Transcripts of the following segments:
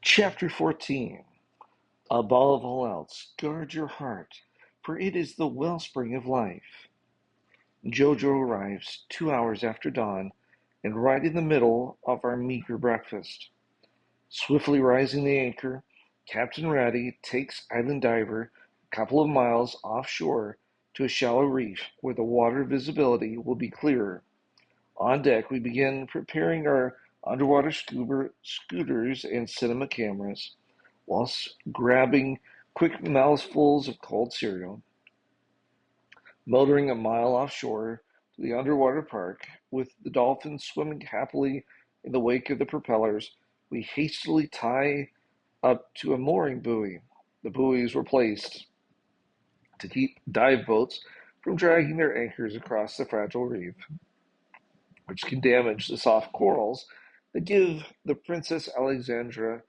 Chapter 14. Above all else, guard your heart, for it is the wellspring of life. Jojo arrives 2 hours after dawn and right in the middle of our meager breakfast. Swiftly rising the anchor, Captain Ratty takes Island Diver a couple of miles offshore to a shallow reef where the water visibility will be clearer. On deck, we begin preparing our underwater scuba scooters and cinema cameras, whilst grabbing quick mouthfuls of cold cereal. Motoring a mile offshore to the underwater park, with the dolphins swimming happily in the wake of the propellers, we hastily tie up to a mooring buoy. The buoys were placed to keep dive boats from dragging their anchors across the fragile reef, which can damage the soft corals that give the Princess Alexandra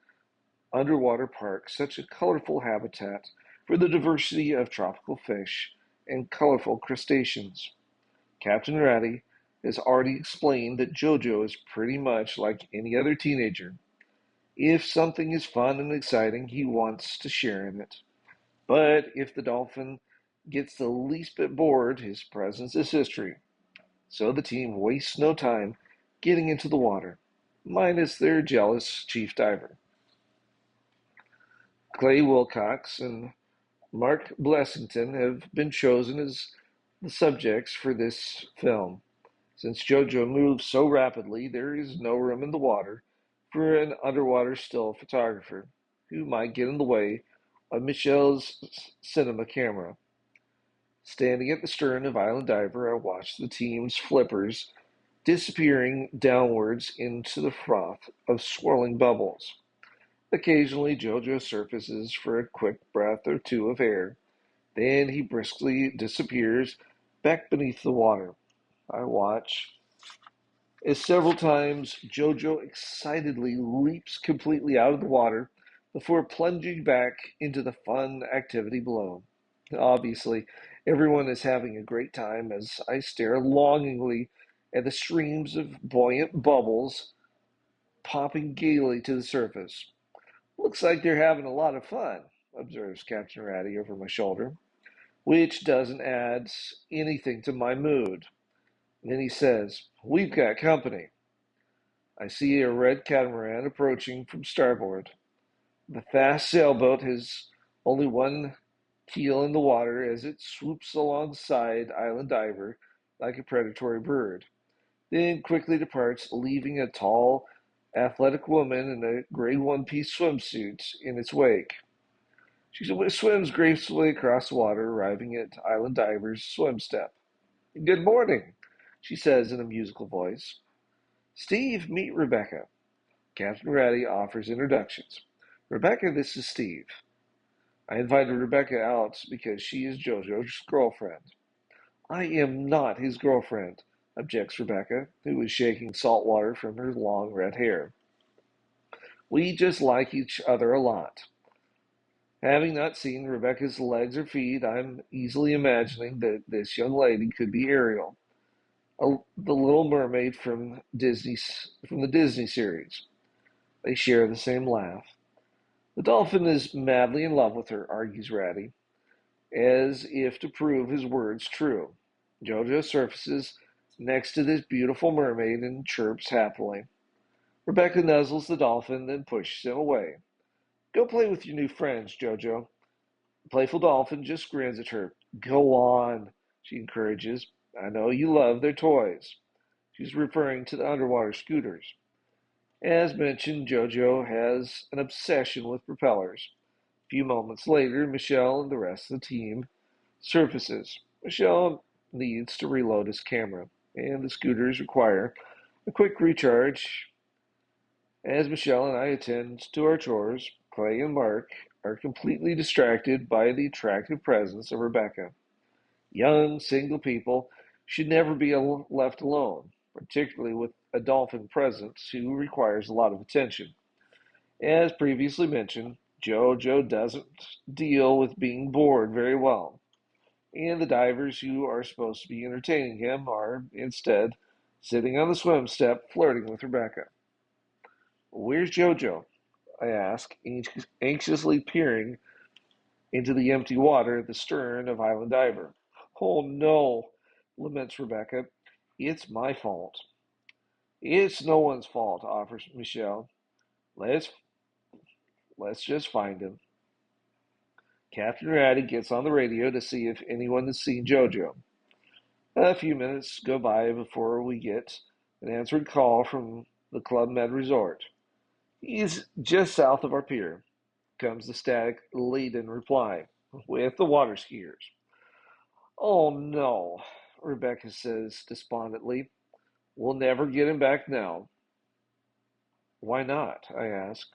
underwater park such a colorful habitat for the diversity of tropical fish and colorful crustaceans. Captain Ratty has already explained that JoJo is pretty much like any other teenager. If something is fun and exciting, he wants to share in it. But if the dolphin gets the least bit bored, his presence is history. So the team wastes no time getting into the water, minus their jealous chief diver. Clay Wilcox and Mark Blessington have been chosen as the subjects for this film. Since JoJo moves so rapidly, there is no room in the water for an underwater still photographer who might get in the way of Michelle's cinema camera. Standing at the stern of Island Diver, I watch the team's flippers disappearing downwards into the froth of swirling bubbles. Occasionally, JoJo surfaces for a quick breath or two of air. Then he briskly disappears back beneath the water. I watch as several times JoJo excitedly leaps completely out of the water before plunging back into the fun activity below. Obviously, everyone is having a great time as I stare longingly at the streams of buoyant bubbles popping gaily to the surface. Looks like they're having a lot of fun, observes Captain Ratty over my shoulder, which doesn't add anything to my mood. And then he says, "We've got company." I see a red catamaran approaching from starboard. The fast sailboat has only one keel in the water as it swoops alongside Island Diver like a predatory bird, then quickly departs, leaving a tall, athletic woman in a gray one-piece swimsuit in its wake. She swims gracefully across the water, arriving at Island Diver's swim step. "Good morning," she says in a musical voice. "Steve, meet Rebecca." Captain Ratty offers introductions. "Rebecca, this is Steve." I invited Rebecca out because she is JoJo's girlfriend. "I am not his girlfriend," objects Rebecca, who is shaking salt water from her long red hair. "We just like each other a lot." Having not seen Rebecca's legs or feet, I'm easily imagining that this young lady could be Ariel, the Little Mermaid from the Disney series. They share the same laugh. "The dolphin is madly in love with her," argues Ratty, as if to prove his words true. JoJo surfaces next to this beautiful mermaid and chirps happily. Rebecca nuzzles the dolphin, then pushes him away. "Go play with your new friends, JoJo." The playful dolphin just grins at her. "Go on," she encourages. "I know you love their toys." She's referring to the underwater scooters. As mentioned, JoJo has an obsession with propellers. A few moments later, Michelle and the rest of the team surfaces. Michelle needs to reload his camera, and the scooters require a quick recharge. As Michelle and I attend to our chores, Clay and Mark are completely distracted by the attractive presence of Rebecca. Young, single people should never be left alone, particularly with a dolphin presence who requires a lot of attention. As previously mentioned, JoJo doesn't deal with being bored very well, and the divers who are supposed to be entertaining him are, instead, sitting on the swim step flirting with Rebecca. "Where's JoJo?" I ask, anxiously peering into the empty water at the stern of Island Diver. Oh no, laments Rebecca. It's my fault. It's no one's fault, offers Michelle. Let's let's just find him. Captain Ratty gets on the radio to see if anyone has seen Jojo. A few minutes go by before we get an answered call from the Club Med Resort. He's just south of our pier, comes the static-laden reply, with the water skiers. Oh no, Rebecca says despondently. We'll never get him back now. Why not? I ask.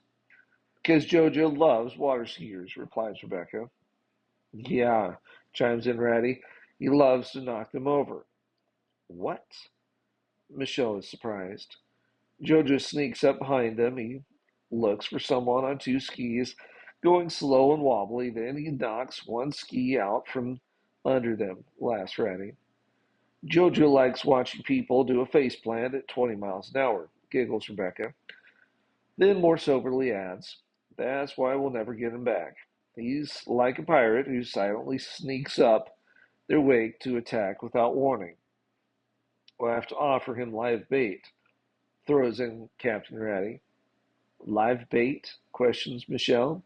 Because Jojo loves water skiers, replies Rebecca. Yeah, chimes in Ratty. He loves to knock them over. What? Michelle is surprised. Jojo sneaks up behind them. He looks for someone on two skis, going slow and wobbly. Then he knocks one ski out from under them, laughs Ratty. Jojo likes watching people do a face plant at 20 miles an hour, giggles Rebecca. Then more soberly adds, That's why we'll never get him back. He's like a pirate who silently sneaks up their wake to attack without warning. We'll have to offer him live bait, throws in Captain Ratty. Live bait? Questions Michelle.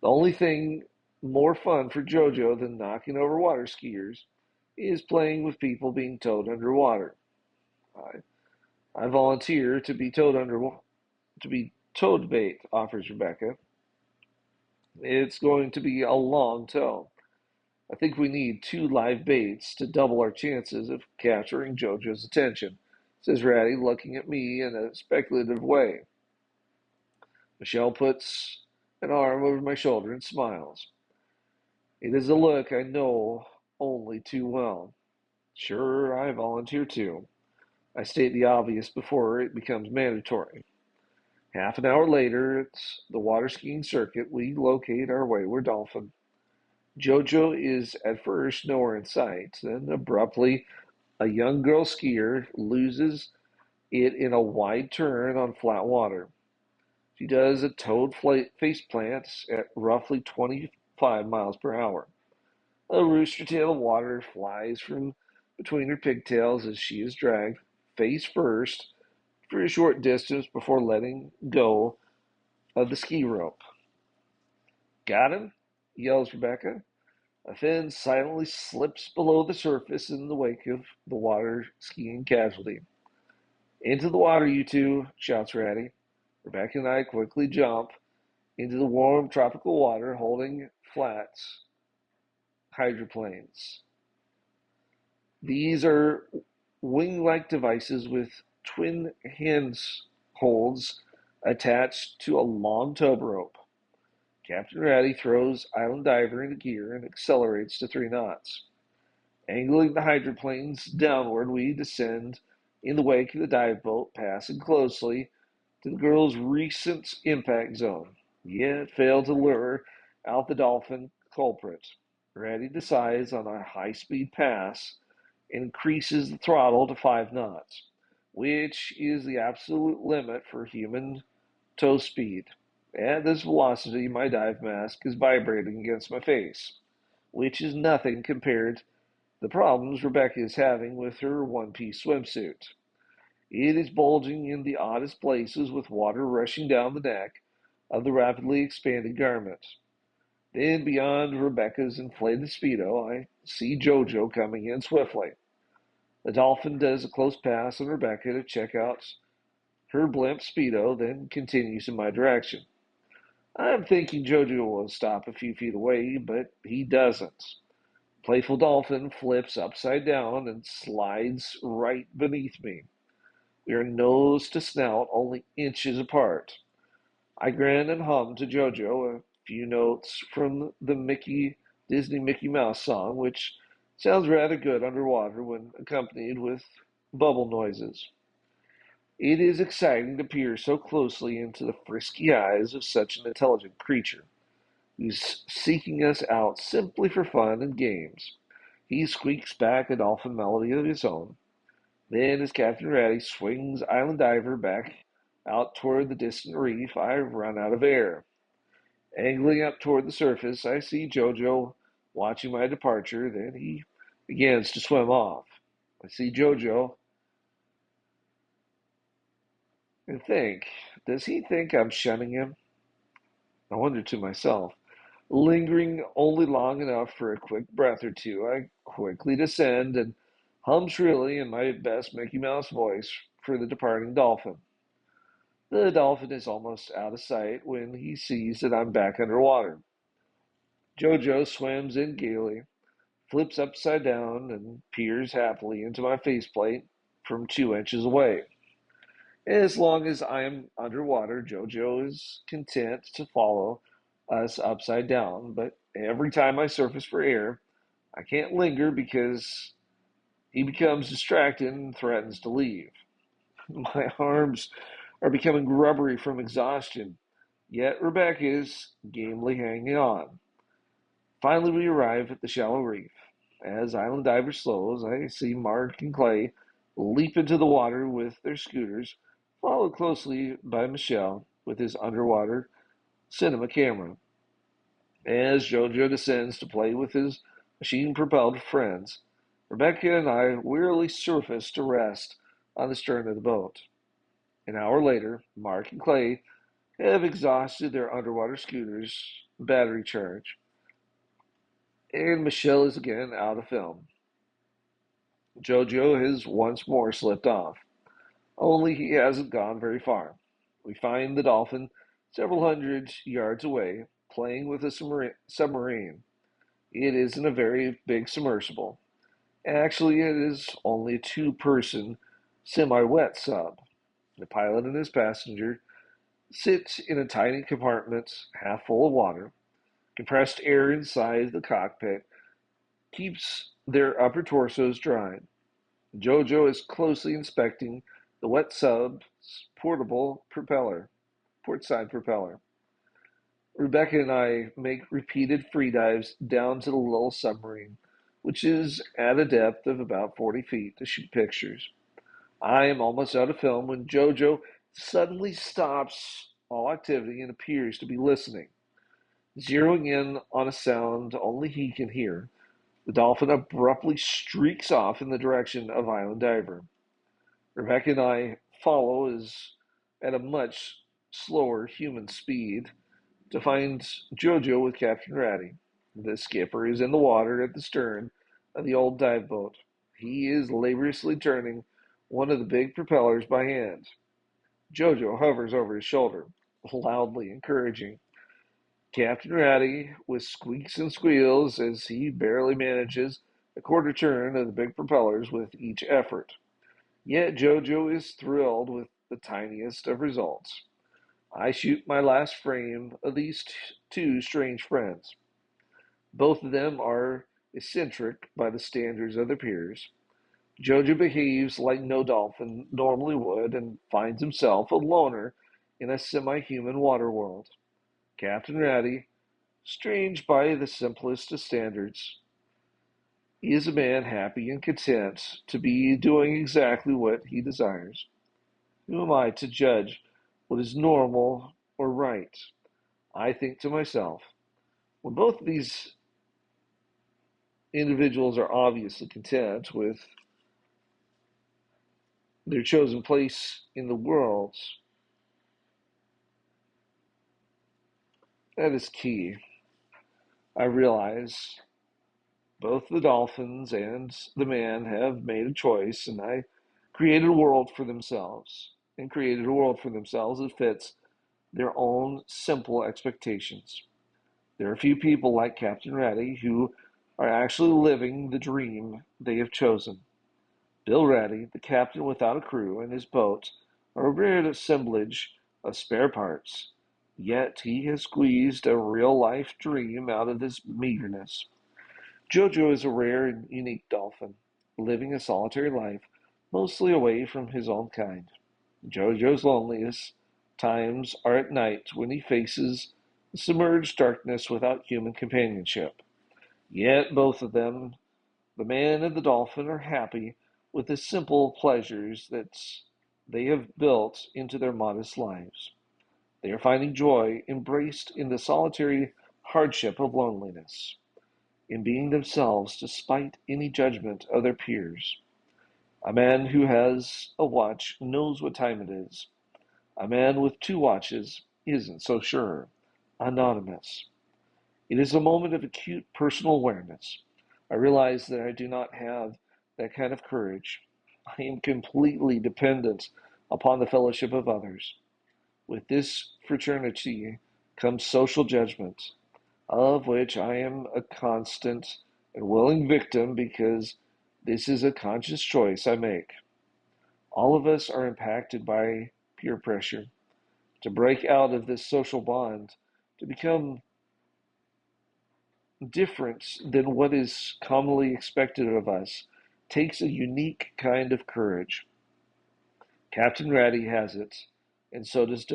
The only thing more fun for Jojo than knocking over water skiers is playing with people being towed underwater. I, I volunteer to be to be towed bait, offers Rebecca. It's going to be a long tow. I think we need two live baits to double our chances of capturing Jojo's attention, says Ratty, looking at me in a speculative way. Michelle puts an arm over my shoulder and smiles. It is a look I know only too well. Sure, I volunteer too. I state the obvious before it becomes mandatory. Half an hour later, at the water skiing circuit, we locate our wayward dolphin. Jojo is at first nowhere in sight. Then, abruptly, a young girl skier loses it in a wide turn on flat water. She does a toad face plant at roughly 25 miles per hour. A rooster tail of water flies from between her pigtails as she is dragged face first for a short distance before letting go of the ski rope. Got him? Yells Rebecca. A fin silently slips below the surface in the wake of the water skiing casualty. Into the water, you two, shouts Ratty. Rebecca and I quickly jump into the warm tropical water holding flats hydroplanes. These are wing-like devices with twin handholds attached to a long tow rope. Captain Ratty throws Island Diver into gear and accelerates to 3 knots. Angling the hydroplanes downward, we descend in the wake of the dive boat, passing closely to the girl's recent impact zone, yet failed to lure out the dolphin culprit. Ratty decides on a high-speed pass and increases the throttle to 5 knots, which is the absolute limit for human tow speed. At this velocity, my dive mask is vibrating against my face, which is nothing compared to the problems Rebecca is having with her one-piece swimsuit. It is bulging in the oddest places with water rushing down the neck of the rapidly expanding garment. Then, beyond Rebecca's inflated Speedo, I see Jojo coming in swiftly. The dolphin does a close pass on Rebecca to check out her blimp Speedo, then continues in my direction. I'm thinking Jojo will stop a few feet away, but he doesn't. Playful dolphin flips upside down and slides right beneath me. We are nose to snout only inches apart. I grin and hum to Jojo a few notes from the Disney Mickey Mouse song, which sounds rather good underwater when accompanied with bubble noises. It is exciting to peer so closely into the frisky eyes of such an intelligent creature, who's seeking us out simply for fun and games. He squeaks back a dolphin melody of his own. Then, as Captain Ratty swings Island Diver back out toward the distant reef, I run out of air. Angling up toward the surface, I see Jojo watching my departure. Then he begins to swim off. I see Jojo and think, does he think I'm shunning him? I wonder to myself. Lingering only long enough for a quick breath or two, I quickly descend and hum shrilly in my best Mickey Mouse voice for the departing dolphin. The dolphin is almost out of sight when he sees that I'm back underwater. Jojo swims in gaily, flips upside down, and peers happily into my faceplate from 2 inches away. As long as I am underwater, Jojo is content to follow us upside down, but every time I surface for air, I can't linger because he becomes distracted and threatens to leave. My arms are becoming rubbery from exhaustion, yet Rebecca is gamely hanging on. Finally, we arrive at the shallow reef. As Island Diver slows, I see Mark and Clay leap into the water with their scooters, followed closely by Michelle with his underwater cinema camera. As Jojo descends to play with his machine-propelled friends, Rebecca and I wearily surface to rest on the stern of the boat. An hour later, Mark and Clay have exhausted their underwater scooters' battery charge, and Michelle is again out of film. Jojo has once more slipped off, only he hasn't gone very far. We find the dolphin several hundred yards away, playing with a submarine. It isn't a very big submersible. Actually, it is only a two-person semi-wet sub. The pilot and his passenger sit in a tiny compartment half full of water. Compressed air inside the cockpit keeps their upper torsos dry. Jojo is closely inspecting the wet sub's portable propeller, portside propeller. Rebecca and I make repeated free dives down to the little submarine, which is at a depth of about 40 feet, to shoot pictures. I am almost out of film when Jojo suddenly stops all activity and appears to be listening. Zeroing in on a sound only he can hear, the dolphin abruptly streaks off in the direction of Island Diver. Rebecca and I follow as at a much slower human speed to find Jojo with Captain Ratty. The skipper is in the water at the stern of the old dive boat. He is laboriously turning one of the big propellers by hand. Jojo hovers over his shoulder, loudly encouraging. Captain Ratty, with squeaks and squeals as he barely manages a quarter turn of the big propellers with each effort. Yet Jojo is thrilled with the tiniest of results. I shoot my last frame of these two strange friends. Both of them are eccentric by the standards of their peers. Jojo behaves like no dolphin normally would and finds himself a loner in a semi-human water world. Captain Ratty, strange by the simplest of standards, he is a man happy and content to be doing exactly what he desires. Who am I to judge what is normal or right? I think to myself, when both of these individuals are obviously content with their chosen place in the world, that is key. I realize both the dolphins and the man have made a choice, and I created a world for themselves, and created a world for themselves that fits their own simple expectations. There are a few people like Captain Ratty who are actually living the dream they have chosen. Bill Ratty, the captain without a crew, and his boat are a weird assemblage of spare parts. Yet he has squeezed a real-life dream out of this meagerness. Jojo is a rare and unique dolphin, living a solitary life, mostly away from his own kind. Jojo's loneliest times are at night when he faces the submerged darkness without human companionship. Yet both of them, the man and the dolphin, are happy with the simple pleasures that they have built into their modest lives. They are finding joy embraced in the solitary hardship of loneliness, in being themselves despite any judgment of their peers. A man who has a watch knows what time it is. A man with two watches isn't so sure. Anonymous. It is a moment of acute personal awareness. I realize that I do not have that kind of courage. I am completely dependent upon the fellowship of others. With this fraternity comes social judgment, of which I am a constant and willing victim because this is a conscious choice I make. All of us are impacted by peer pressure. To break out of this social bond, to become different than what is commonly expected of us, takes a unique kind of courage. Captain Ratty has it, and so does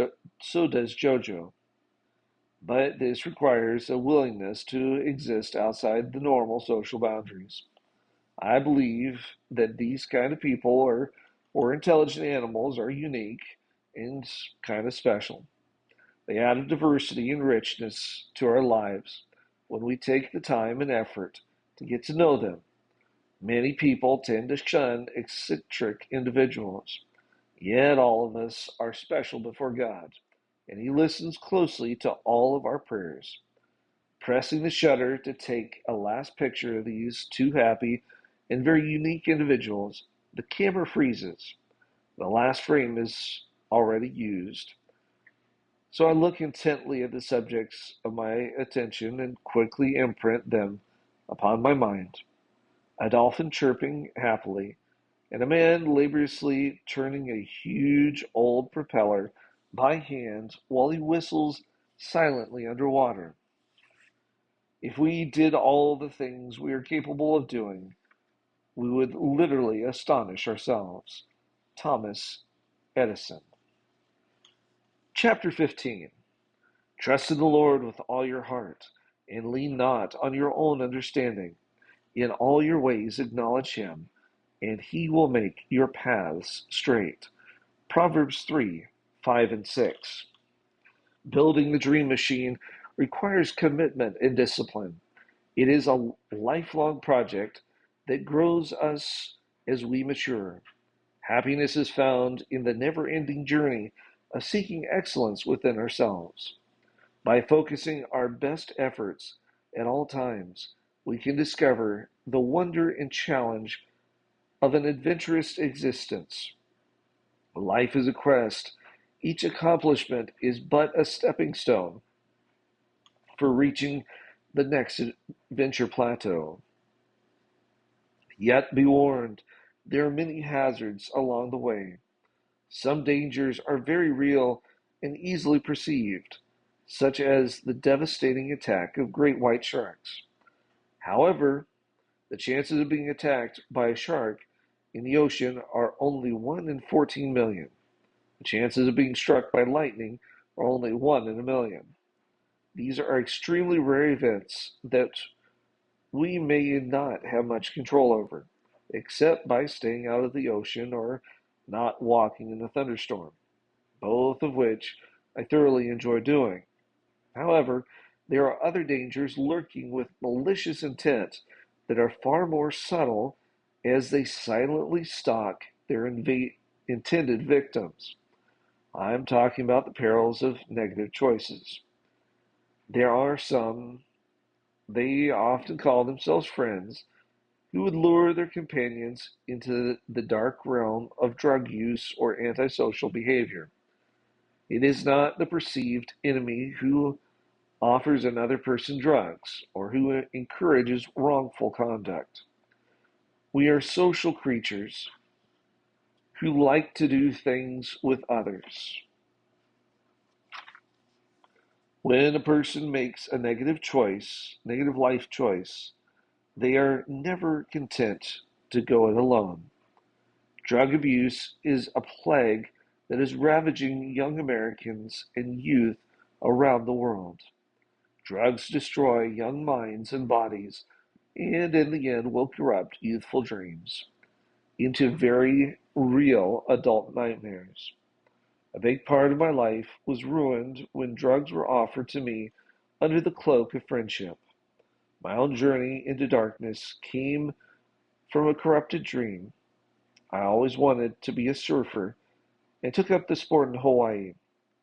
Jojo. But this requires a willingness to exist outside the normal social boundaries. I believe that these kind of people or intelligent animals are unique and kind of special. They add a diversity and richness to our lives when we take the time and effort to get to know them. Many people tend to shun eccentric individuals, yet all of us are special before God, and He listens closely to all of our prayers. Pressing the shutter to take a last picture of these two happy and very unique individuals, the camera freezes. The last frame is already used. So I look intently at the subjects of my attention and quickly imprint them upon my mind. A dolphin chirping happily, and a man laboriously turning a huge old propeller by hand while he whistles silently underwater. If we did all the things we are capable of doing, we would literally astonish ourselves. Thomas Edison. Chapter 15. Trust in the Lord with all your heart, and lean not on your own understanding. In all your ways acknowledge him, and he will make your paths straight. Proverbs 3, 5 and 6. Building the dream machine requires commitment and discipline. It is a lifelong project that grows us as we mature. Happiness is found in the never-ending journey of seeking excellence within ourselves. By focusing our best efforts at all times, we can discover the wonder and challenge of an adventurous existence. Life is a quest. Each accomplishment is but a stepping stone for reaching the next adventure plateau. Yet be warned, there are many hazards along the way. Some dangers are very real and easily perceived, such as the devastating attack of great white sharks. However, the chances of being attacked by a shark in the ocean are only 1 in 14 million. The chances of being struck by lightning are only 1 in a million. These are extremely rare events that we may not have much control over, except by staying out of the ocean or not walking in a thunderstorm, both of which I thoroughly enjoy doing. However, there are other dangers lurking with malicious intent that are far more subtle as they silently stalk their intended victims. I'm talking about the perils of negative choices. There are some, they often call themselves friends, who would lure their companions into the dark realm of drug use or antisocial behavior. It is not the perceived enemy who offers another person drugs or who encourages wrongful conduct. We are social creatures who like to do things with others. When a person makes a negative life choice, they are never content to go it alone. Drug abuse is a plague that is ravaging young Americans and youth around the world. Drugs destroy young minds and bodies, and in the end will corrupt youthful dreams. into very real adult nightmares. A big part of my life was ruined when drugs were offered to me under the cloak of friendship. My own journey into darkness came from a corrupted dream. I always wanted to be a surfer and took up the sport in Hawaii.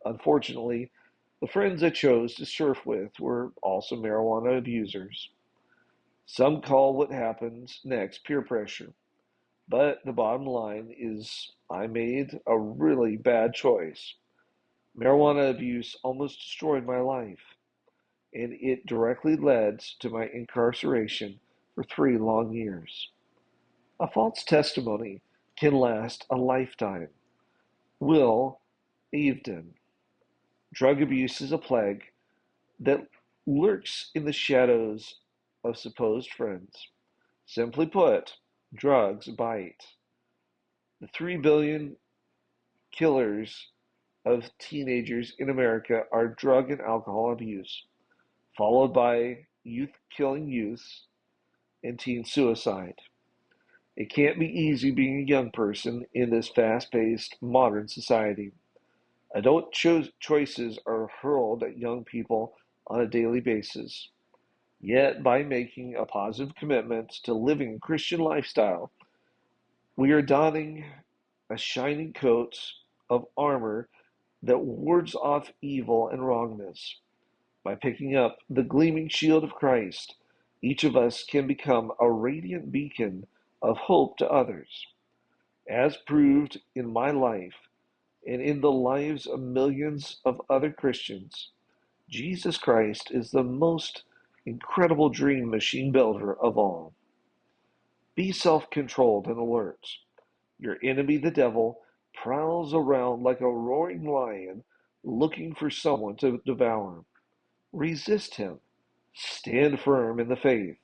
Unfortunately, the friends I chose to surf with were also marijuana abusers. Some call what happens next peer pressure, but the bottom line is I made a really bad choice. Marijuana abuse almost destroyed my life, and it directly led to my incarceration for 3 long years. A false testimony can last a lifetime. Will Aveton. Drug abuse is a plague that lurks in the shadows of supposed friends. Simply put, drugs bite. The 3 billion killers of teenagers in America are drug and alcohol abuse, followed by youth killing youth and teen suicide. It can't be easy being a young person in this fast paced modern society. Adult choices are hurled at young people on a daily basis. Yet, by making a positive commitment to living a Christian lifestyle, we are donning a shining coat of armor that wards off evil and wrongness. By picking up the gleaming shield of Christ, each of us can become a radiant beacon of hope to others. As proved in my life and in the lives of millions of other Christians, Jesus Christ is the most incredible dream machine builder of all. Be self controlled and alert. Your enemy, the devil, prowls around like a roaring lion looking for someone to devour. Resist him. Stand firm in the faith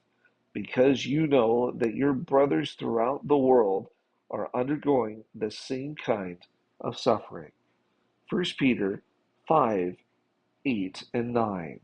because you know that your brothers throughout the world are undergoing the same kind of suffering. 1 Peter 5:8 and 9.